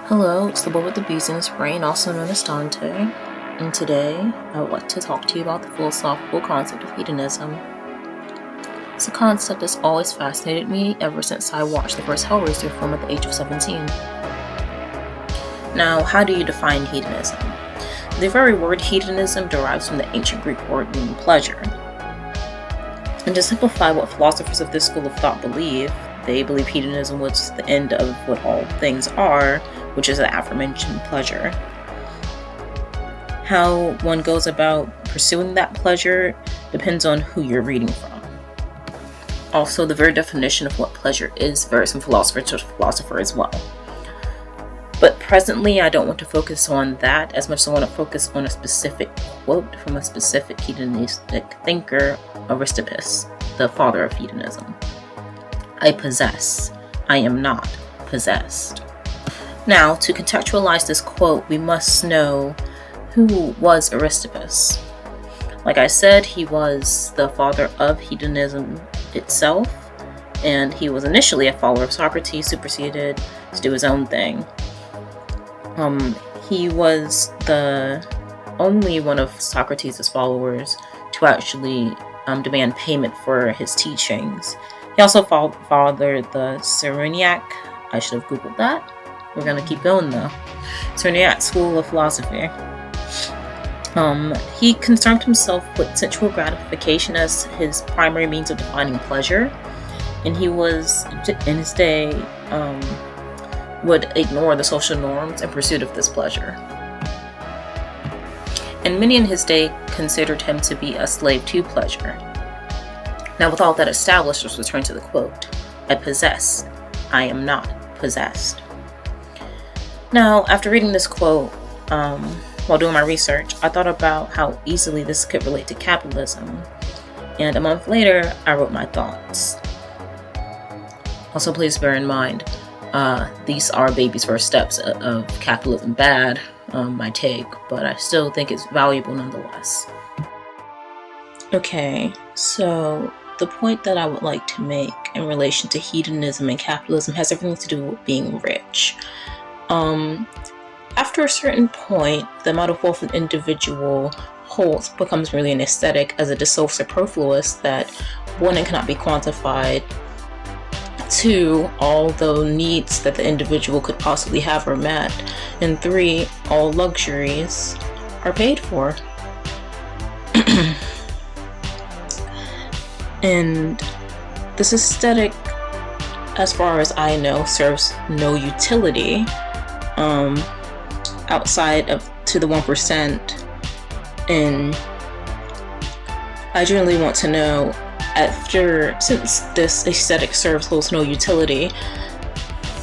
Hello, it's the boy with the bees in his brain, also known as Dante, and today I would like to talk to you about the philosophical concept of hedonism. It's a concept that's always fascinated me ever since I watched the first Hellraiser film at the age of 17. Now, how do you define hedonism? The very word hedonism derives from the ancient Greek word meaning pleasure. And to simplify what philosophers of this school of thought believe, they believe hedonism was the end of what all things are, which is the aforementioned pleasure. How one goes about pursuing that pleasure depends on who you're reading from. Also, the very definition of what pleasure is varies from philosopher to philosopher as well. But presently, I don't want to focus on that as much as I want to focus on a specific quote from a specific hedonistic thinker, Aristippus, the father of hedonism. I possess. I am not possessed. Now, to contextualize this quote, we must know who was Aristippus. Like I said, he was the father of hedonism itself, and he was initially a follower of Socrates, who proceeded to do his own thing. He was the only one of Socrates' followers to actually demand payment for his teachings. He also fathered the Cyrenaic. I should have googled that. We're going to keep going though. Cyrenaic school of philosophy. He concerned himself with sensual gratification as his primary means of defining pleasure, and he was, in his day, would ignore the social norms in pursuit of this pleasure. And many in his day considered him to be a slave to pleasure. Now, with all that established, let's return to the quote. I possess. I am not possessed. Now, after reading this quote, while doing my research, I thought about how easily this could relate to capitalism. And a month later, I wrote my thoughts. Also, please bear in mind, these are baby's first steps of capitalism bad, my take, but I still think it's valuable nonetheless. Okay, so the point that I would like to make in relation to hedonism and capitalism has everything to do with being rich. After a certain point, the amount of wealth an individual holds becomes really an aesthetic, as it is so superfluous that one, it cannot be quantified. Two, all the needs that the individual could possibly have are met. And three, all luxuries are paid for. And this aesthetic, as far as I know, serves no utility outside of to the 1%. And I generally want to know, since this aesthetic holds no utility,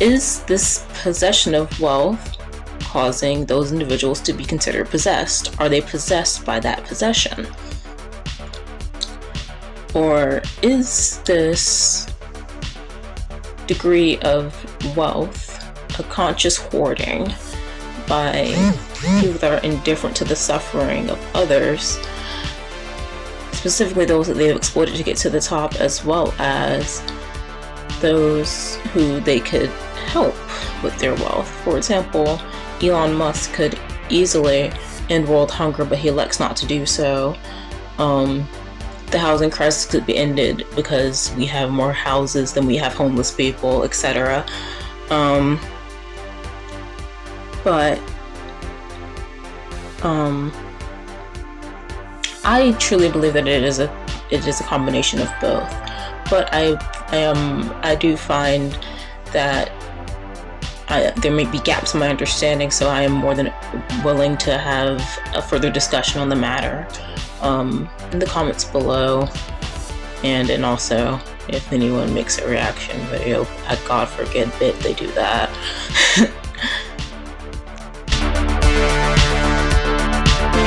is this possession of wealth causing those individuals to be considered possessed? Are they possessed by that possession? Or is this degree of wealth a conscious hoarding by people that are indifferent to the suffering of others, specifically those that they've exploited to get to the top, as well as those who they could help with their wealth? For example, Elon Musk could easily end world hunger, but he elects not to do so. The housing crisis could be ended because we have more houses than we have homeless people, etc. But I truly believe that it is a combination of both. But I do find that there may be gaps in my understanding, so I am more than willing to have a further discussion on the matter in the comments below, and also if anyone makes a reaction video, God forbid they do that.